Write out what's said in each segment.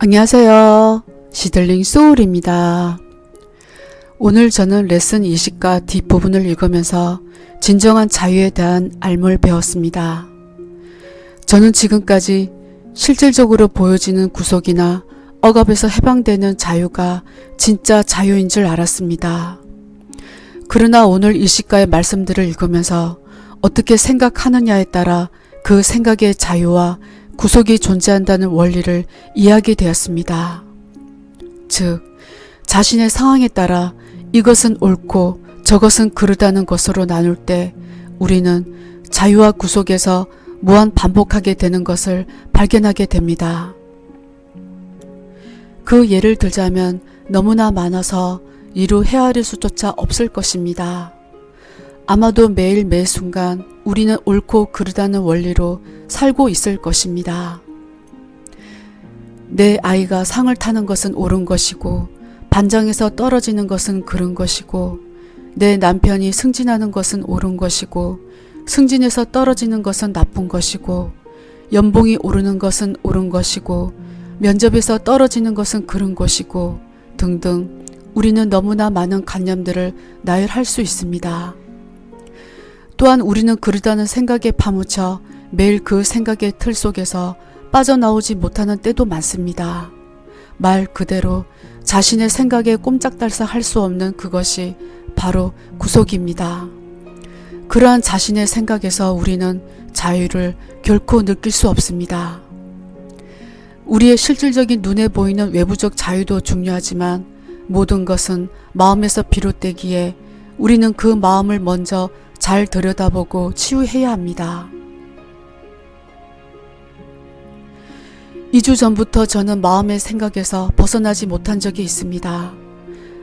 안녕하세요. 시들링 소울입니다. 오늘 저는 레슨 20과 뒷부분을 읽으면서 진정한 자유에 대한 알을 배웠습니다. 저는 지금까지 실질적으로 보여지는 구속이나 억압에서 해방되는 자유가 진짜 자유인 줄 알았습니다. 그러나 오늘 20과의 말씀들을 읽으면서 어떻게 생각하느냐에 따라 그 생각의 자유와 구속이 존재한다는 원리를 이해하게 되었습니다. 즉, 자신의 상황에 따라 이것은 옳고 저것은 그르다는 것으로 나눌 때 우리는 자유와 구속에서 무한 반복하게 되는 것을 발견하게 됩니다. 그 예를 들자면 너무나 많아서 이루 헤아릴 수조차 없을 것입니다. 아마도 매일 매 순간 우리는 옳고 그르다는 원리로 살고 있을 것입니다. 내 아이가 상을 타는 것은 옳은 것이고 반장에서 떨어지는 것은 그른 것이고 내 남편이 승진하는 것은 옳은 것이고 승진에서 떨어지는 것은 나쁜 것이고 연봉이 오르는 것은 옳은 것이고 면접에서 떨어지는 것은 그른 것이고 등등 우리는 너무나 많은 관념들을 나열할 수 있습니다. 또한 우리는 그르다는 생각에 파묻혀 매일 그 생각의 틀 속에서 빠져나오지 못하는 때도 많습니다. 말 그대로 자신의 생각에 꼼짝달싹 할 수 없는 그것이 바로 구속입니다. 그러한 자신의 생각에서 우리는 자유를 결코 느낄 수 없습니다. 우리의 실질적인 눈에 보이는 외부적 자유도 중요하지만 모든 것은 마음에서 비롯되기에 우리는 그 마음을 먼저 잘 들여다보고 치유해야 합니다. 2주 전부터 저는 마음의 생각에서 벗어나지 못한 적이 있습니다.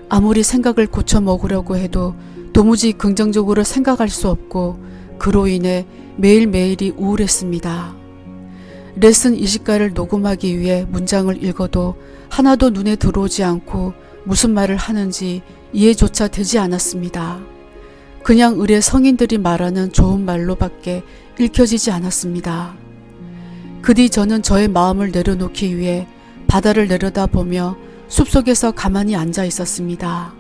아무리 생각을 고쳐 먹으려고 해도 도무지 긍정적으로 생각할 수 없고 그로 인해 매일매일이 우울했습니다. 레슨 20과를 녹음하기 위해 문장을 읽어도 하나도 눈에 들어오지 않고 무슨 말을 하는지 이해조차 되지 않았습니다. 그냥 의례 성인들이 말하는 좋은 말로밖에 읽혀지지 않았습니다. 그 뒤 저는 저의 마음을 내려놓기 위해 바다를 내려다보며 숲속에서 가만히 앉아 있었습니다.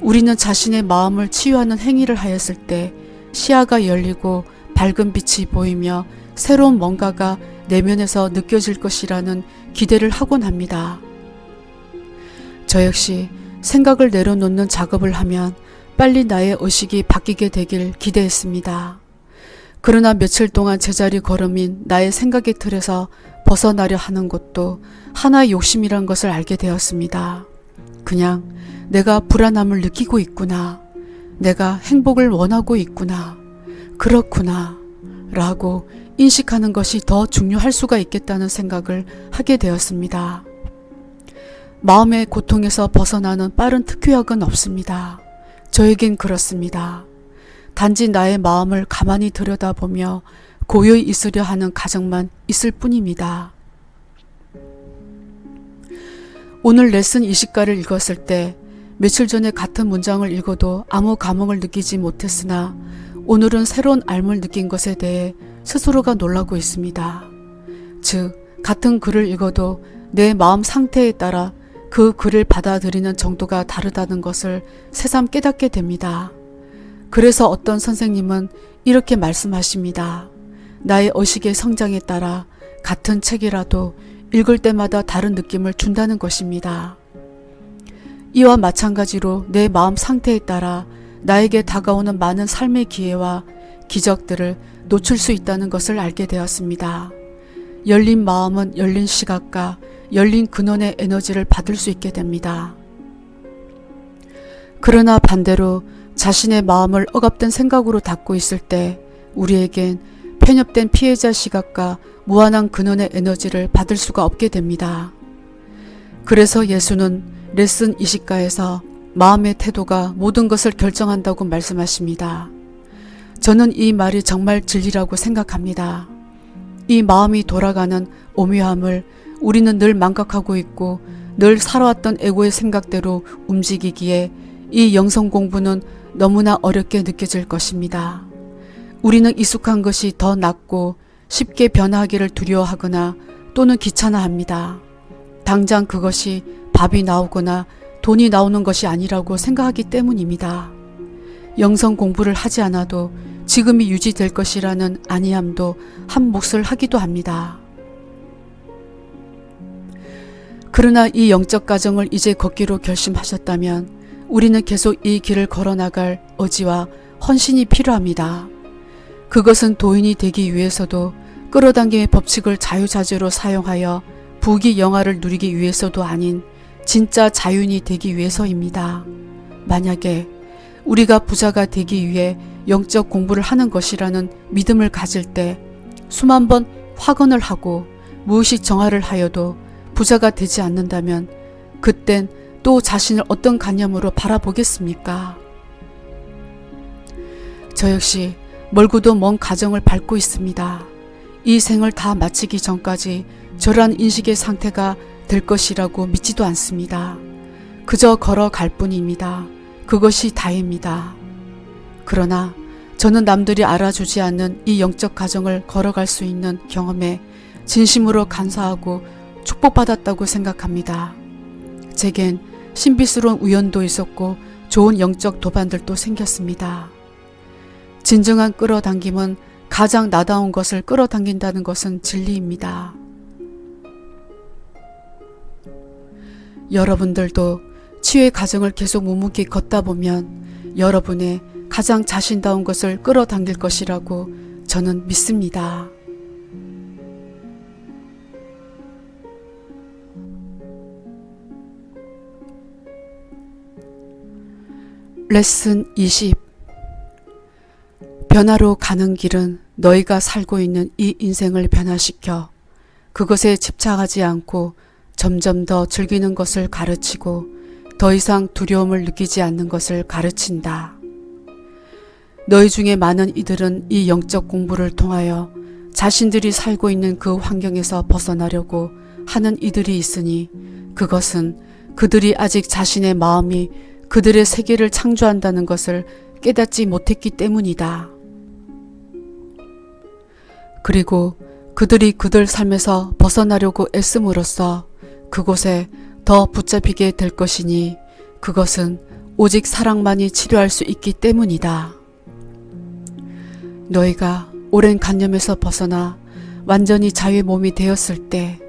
우리는 자신의 마음을 치유하는 행위를 하였을 때 시야가 열리고 밝은 빛이 보이며 새로운 뭔가가 내면에서 느껴질 것이라는 기대를 하곤 합니다. 저 역시 생각을 내려놓는 작업을 하면 빨리 나의 의식이 바뀌게 되길 기대했습니다. 그러나 며칠 동안 제자리 걸음인 나의 생각의 틀에서 벗어나려 하는 것도 하나의 욕심이란 것을 알게 되었습니다. 그냥 내가 불안함을 느끼고 있구나. 내가 행복을 원하고 있구나. 그렇구나. 라고 인식하는 것이 더 중요할 수가 있겠다는 생각을 하게 되었습니다. 마음의 고통에서 벗어나는 빠른 특효약은 없습니다. 저에겐 그렇습니다. 단지 나의 마음을 가만히 들여다보며 고요히 있으려 하는 가정만 있을 뿐입니다. 오늘 레슨 20과를 읽었을 때 며칠 전에 같은 문장을 읽어도 아무 감흥을 느끼지 못했으나 오늘은 새로운 알을 느낀 것에 대해 스스로가 놀라고 있습니다. 즉, 같은 글을 읽어도 내 마음 상태에 따라 그 글을 받아들이는 정도가 다르다는 것을 새삼 깨닫게 됩니다. 그래서 어떤 선생님은 이렇게 말씀하십니다. 나의 의식의 성장에 따라 같은 책이라도 읽을 때마다 다른 느낌을 준다는 것입니다. 이와 마찬가지로 내 마음 상태에 따라 나에게 다가오는 많은 삶의 기회와 기적들을 놓칠 수 있다는 것을 알게 되었습니다. 열린 마음은 열린 시각과 열린 근원의 에너지를 받을 수 있게 됩니다. 그러나 반대로 자신의 마음을 억압된 생각으로 닫고 있을 때 우리에겐 편협된 피해자 시각과 무한한 근원의 에너지를 받을 수가 없게 됩니다. 그래서 예수는 레슨 20과에서 마음의 태도가 모든 것을 결정한다고 말씀하십니다. 저는 이 말이 정말 진리라고 생각합니다. 이 마음이 돌아가는 오묘함을 우리는 늘 망각하고 있고 늘 살아왔던 에고의 생각대로 움직이기에 이 영성 공부는 너무나 어렵게 느껴질 것입니다. 우리는 익숙한 것이 더 낫고 쉽게 변화하기를 두려워하거나 또는 귀찮아합니다. 당장 그것이 밥이 나오거나 돈이 나오는 것이 아니라고 생각하기 때문입니다. 영성 공부를 하지 않아도 지금이 유지될 것이라는 안이함도 한 몫을 하기도 합니다. 그러나 이 영적 가정을 이제 걷기로 결심하셨다면 우리는 계속 이 길을 걸어나갈 의지와 헌신이 필요합니다. 그것은 도인이 되기 위해서도 끌어당김의 법칙을 자유자재로 사용하여 부귀영화를 누리기 위해서도 아닌 진짜 자유인이 되기 위해서입니다. 만약에 우리가 부자가 되기 위해 영적 공부를 하는 것이라는 믿음을 가질 때 수만 번 확언을 하고 무의식 정화를 하여도 부자가 되지 않는다면 그땐 또 자신을 어떤 관념으로 바라보겠습니까? 저 역시 멀고도 먼 가정을 밟고 있습니다. 이 생을 다 마치기 전까지 저러한 인식의 상태가 될 것이라고 믿지도 않습니다. 그저 걸어갈 뿐입니다. 그것이 다입니다. 그러나 저는 남들이 알아주지 않는 이 영적 가정을 걸어갈 수 있는 경험에 진심으로 감사하고 축복받았다고 생각합니다. 제겐 신비스러운 우연도 있었고 좋은 영적 도반들도 생겼습니다. 진정한 끌어당김은 가장 나다운 것을 끌어당긴다는 것은 진리입니다. 여러분들도 치유의 가정을 계속 묵묵히 걷다 보면 여러분의 가장 자신다운 것을 끌어당길 것이라고 저는 믿습니다. 레슨 20. 변화로 가는 길은 너희가 살고 있는 이 인생을 변화시켜 그것에 집착하지 않고 점점 더 즐기는 것을 가르치고 더 이상 두려움을 느끼지 않는 것을 가르친다. 너희 중에 많은 이들은 이 영적 공부를 통하여 자신들이 살고 있는 그 환경에서 벗어나려고 하는 이들이 있으니 그것은 그들이 아직 자신의 마음이 그들의 세계를 창조한다는 것을 깨닫지 못했기 때문이다. 그리고 그들이 그들 삶에서 벗어나려고 애씀으로써 그곳에 더 붙잡히게 될 것이니 그것은 오직 사랑만이 치료할 수 있기 때문이다. 너희가 오랜 관념에서 벗어나 완전히 자유의 몸이 되었을 때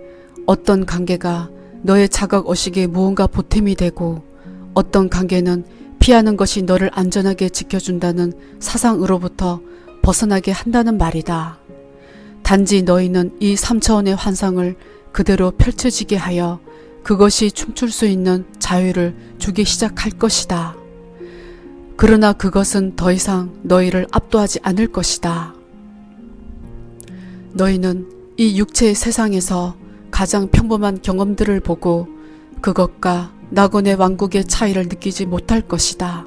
어떤 관계가 너의 자각의식에 무언가 보탬이 되고 어떤 관계는 피하는 것이 너를 안전하게 지켜준다는 사상으로부터 벗어나게 한다는 말이다. 단지 너희는 이 3차원의 환상을 그대로 펼쳐지게 하여 그것이 춤출 수 있는 자유를 주기 시작할 것이다. 그러나 그것은 더 이상 너희를 압도하지 않을 것이다. 너희는 이 육체의 세상에서 가장 평범한 경험들을 보고 그것과 낙원의 왕국의 차이를 느끼지 못할 것이다.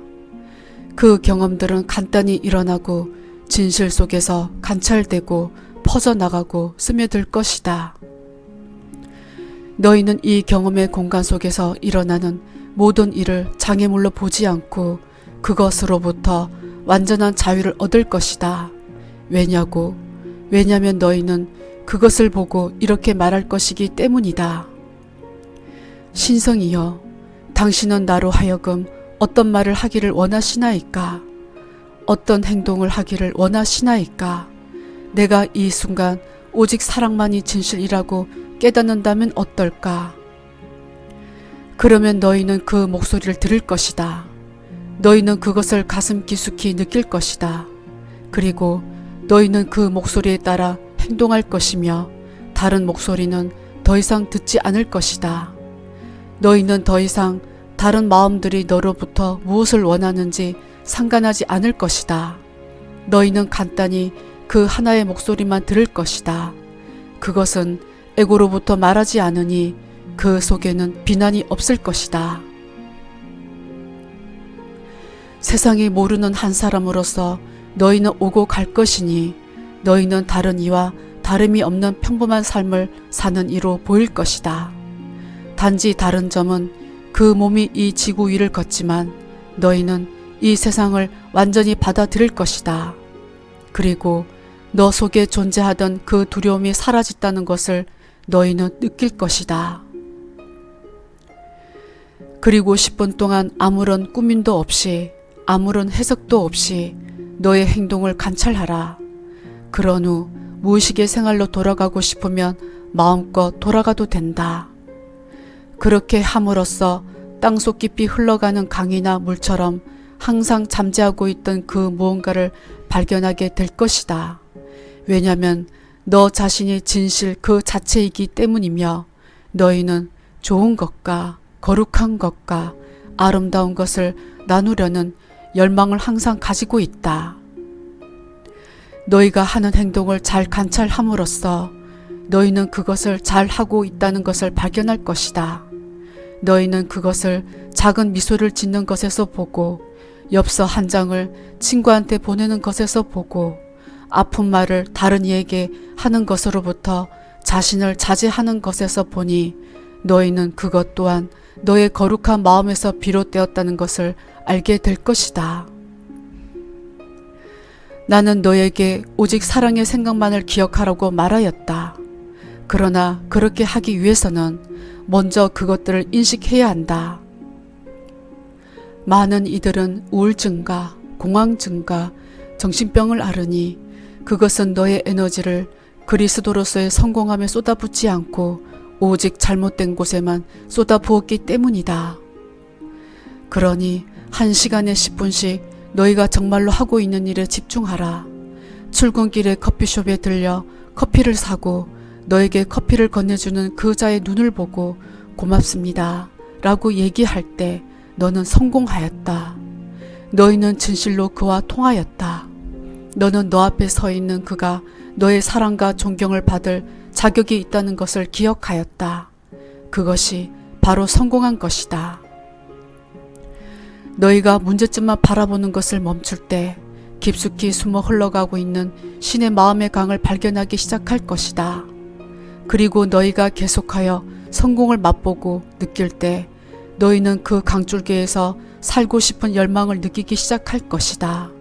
그 경험들은 간단히 일어나고 진실 속에서 관찰되고 퍼져나가고 스며들 것이다. 너희는 이 경험의 공간 속에서 일어나는 모든 일을 장애물로 보지 않고 그것으로부터 완전한 자유를 얻을 것이다. 왜냐면 너희는 그것을 보고 이렇게 말할 것이기 때문이다. 신성이여, 당신은 나로 하여금 어떤 말을 하기를 원하시나이까? 어떤 행동을 하기를 원하시나이까? 내가 이 순간 오직 사랑만이 진실이라고 깨닫는다면 어떨까? 그러면 너희는 그 목소리를 들을 것이다. 너희는 그것을 가슴 깊숙이 느낄 것이다. 그리고 너희는 그 목소리에 따라 행동할 것이며 다른 목소리는 더 이상 듣지 않을 것이다. 너희는 더 이상 다른 마음들이 너로부터 무엇을 원하는지 상관하지 않을 것이다. 너희는 간단히 그 하나의 목소리만 들을 것이다. 그것은 에고로부터 말하지 않으니 그 속에는 비난이 없을 것이다. 세상이 모르는 한 사람으로서 너희는 오고 갈 것이니 너희는 다른 이와 다름이 없는 평범한 삶을 사는 이로 보일 것이다. 단지 다른 점은 그 몸이 이 지구 위를 걷지만 너희는 이 세상을 완전히 받아들일 것이다. 그리고 너 속에 존재하던 그 두려움이 사라졌다는 것을 너희는 느낄 것이다. 그리고 10분 동안 아무런 꾸밈도 없이 아무런 해석도 없이 너의 행동을 관찰하라. 그런 후 무의식의 생활로 돌아가고 싶으면 마음껏 돌아가도 된다. 그렇게 함으로써 땅속 깊이 흘러가는 강이나 물처럼 항상 잠재하고 있던 그 무언가를 발견하게 될 것이다. 왜냐하면 너 자신이 진실 그 자체이기 때문이며 너희는 좋은 것과 거룩한 것과 아름다운 것을 나누려는 열망을 항상 가지고 있다. 너희가 하는 행동을 잘 관찰함으로써 너희는 그것을 잘 하고 있다는 것을 발견할 것이다. 너희는 그것을 작은 미소를 짓는 것에서 보고 엽서 한 장을 친구한테 보내는 것에서 보고 아픈 말을 다른 이에게 하는 것으로부터 자신을 자제하는 것에서 보니 너희는 그것 또한 너의 거룩한 마음에서 비롯되었다는 것을 알게 될 것이다. 나는 너에게 오직 사랑의 생각만을 기억하라고 말하였다. 그러나 그렇게 하기 위해서는 먼저 그것들을 인식해야 한다. 많은 이들은 우울증과 공황증과 정신병을 앓으니 그것은 너의 에너지를 그리스도로서의 성공함에 쏟아붓지 않고 오직 잘못된 곳에만 쏟아부었기 때문이다. 그러니 1시간에 10분씩 너희가 정말로 하고 있는 일에 집중하라. 출근길에 커피숍에 들려 커피를 사고 너에게 커피를 건네주는 그 자의 눈을 보고 고맙습니다 라고 얘기할 때 너는 성공하였다. 너희는 진실로 그와 통하였다. 너는 너 앞에 서 있는 그가 너의 사랑과 존경을 받을 자격이 있다는 것을 기억하였다. 그것이 바로 성공한 것이다. 너희가 문제점만 바라보는 것을 멈출 때 깊숙이 숨어 흘러가고 있는 신의 마음의 강을 발견하기 시작할 것이다. 그리고 너희가 계속하여 성공을 맛보고 느낄 때 너희는 그 강줄기에서 살고 싶은 열망을 느끼기 시작할 것이다.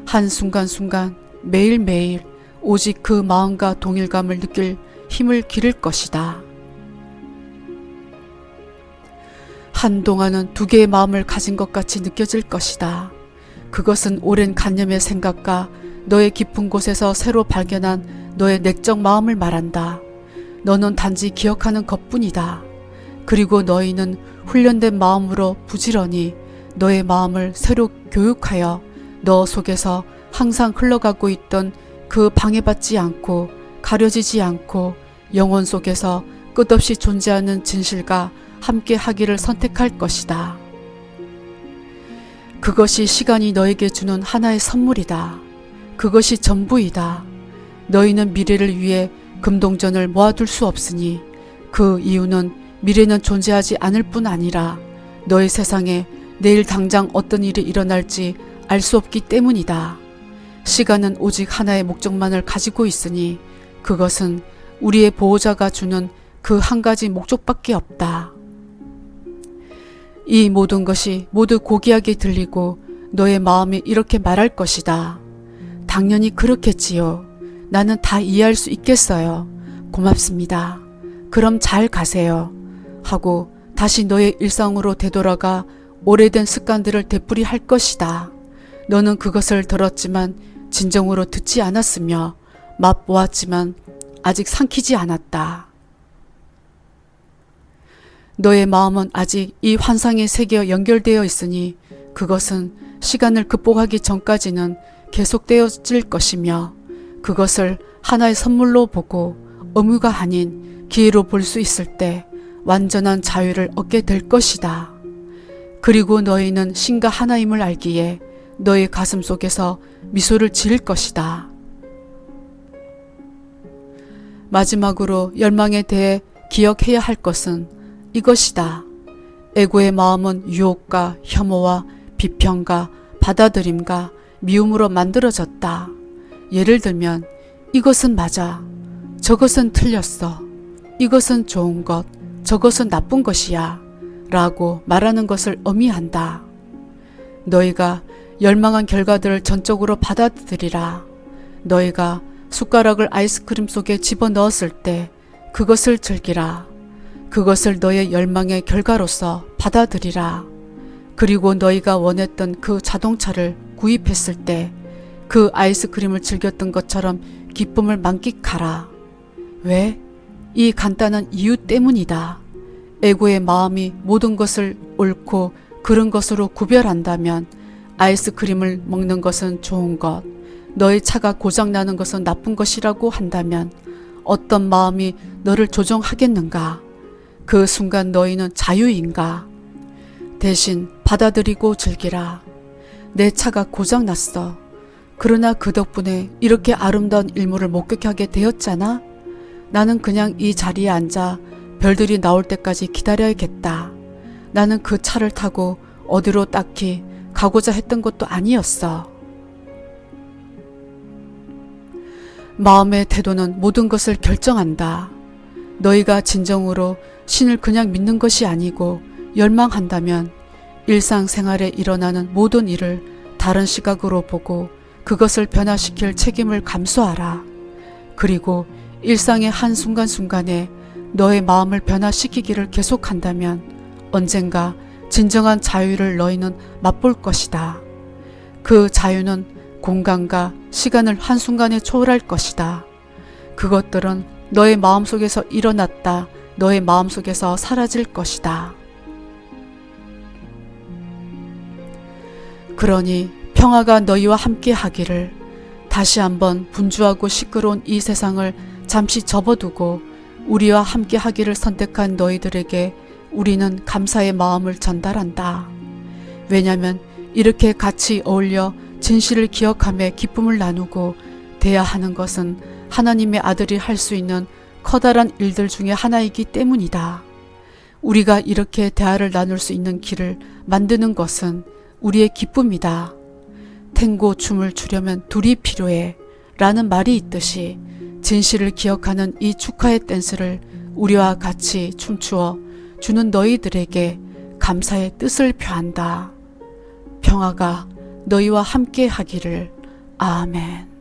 한순간순간 매일매일 오직 그 마음과 동일감을 느낄 힘을 기를 것이다. 한동안은 두 개의 마음을 가진 것 같이 느껴질 것이다. 그것은 오랜 간념의 생각과 너의 깊은 곳에서 새로 발견한 너의 내적 마음을 말한다. 너는 단지 기억하는 것뿐이다. 그리고 너희는 훈련된 마음으로 부지런히 너의 마음을 새로 교육하여 너 속에서 항상 흘러가고 있던 그 방해받지 않고 가려지지 않고 영혼 속에서 끝없이 존재하는 진실과 함께 하기를 선택할 것이다. 그것이 시간이 너에게 주는 하나의 선물이다. 그것이 전부이다. 너희는 미래를 위해 금동전을 모아둘 수 없으니 그 이유는 미래는 존재하지 않을 뿐 아니라 너의 세상에 내일 당장 어떤 일이 일어날지 알 수 없기 때문이다. 시간은 오직 하나의 목적만을 가지고 있으니 그것은 우리의 보호자가 주는 그 한 가지 목적밖에 없다. 이 모든 것이 모두 고귀하게 들리고 너의 마음이 이렇게 말할 것이다. 당연히 그렇겠지요. 나는 다 이해할 수 있겠어요. 고맙습니다. 그럼 잘 가세요. 하고 다시 너의 일상으로 되돌아가 오래된 습관들을 되풀이할 것이다. 너는 그것을 들었지만 진정으로 듣지 않았으며 맛보았지만 아직 삼키지 않았다. 너의 마음은 아직 이 환상의 세계와 연결되어 있으니 그것은 시간을 극복하기 전까지는 계속되어질 것이며 그것을 하나의 선물로 보고 의무가 아닌 기회로 볼 수 있을 때 완전한 자유를 얻게 될 것이다. 그리고 너희는 신과 하나임을 알기에 너의 가슴 속에서 미소를 지을 것이다. 마지막으로 열망에 대해 기억해야 할 것은 이것이다. 에고의 마음은 유혹과 혐오와 비평과 받아들임과 미움으로 만들어졌다. 예를 들면 이것은 맞아. 저것은 틀렸어. 이것은 좋은 것. 저것은 나쁜 것이야. 라고 말하는 것을 의미한다. 너희가 열망한 결과들을 전적으로 받아들이라. 너희가 숟가락을 아이스크림 속에 집어넣었을 때 그것을 즐기라. 그것을 너의 열망의 결과로서 받아들이라. 그리고 너희가 원했던 그 자동차를 구입했을 때 그 아이스크림을 즐겼던 것처럼 기쁨을 만끽하라. 왜? 이 간단한 이유 때문이다. 에고의 마음이 모든 것을 옳고 그른 것으로 구별한다면 아이스크림을 먹는 것은 좋은 것, 너의 차가 고장나는 것은 나쁜 것이라고 한다면 어떤 마음이 너를 조종하겠는가? 그 순간 너희는 자유인가? 대신 받아들이고 즐기라. 내 차가 고장났어. 그러나 그 덕분에 이렇게 아름다운 일몰을 목격하게 되었잖아. 나는 그냥 이 자리에 앉아 별들이 나올 때까지 기다려야겠다. 나는 그 차를 타고 어디로 딱히 가고자 했던 것도 아니었어. 마음의 태도는 모든 것을 결정한다. 너희가 진정으로 신을 그냥 믿는 것이 아니고 열망한다면 일상생활에 일어나는 모든 일을 다른 시각으로 보고 그것을 변화시킬 책임을 감수하라. 그리고 일상의 한순간순간에 너의 마음을 변화시키기를 계속한다면 언젠가 진정한 자유를 너희는 맛볼 것이다. 그 자유는 공간과 시간을 한순간에 초월할 것이다. 그것들은 너의 마음속에서 일어났다 너의 마음속에서 사라질 것이다. 그러니 평화가 너희와 함께 하기를. 다시 한번 분주하고 시끄러운 이 세상을 잠시 접어두고 우리와 함께 하기를 선택한 너희들에게 우리는 감사의 마음을 전달한다. 왜냐하면 이렇게 같이 어울려 진실을 기억하며 기쁨을 나누고 대화하는 것은 하나님의 아들이 할 수 있는 커다란 일들 중에 하나이기 때문이다. 우리가 이렇게 대화를 나눌 수 있는 길을 만드는 것은 우리의 기쁨이다. 탱고 춤을 추려면 둘이 필요해 라는 말이 있듯이 진실을 기억하는 이 축하의 댄스를 우리와 같이 춤추어 주는 너희들에게 감사의 뜻을 표한다. 평화가 너희와 함께 하기를. 아멘.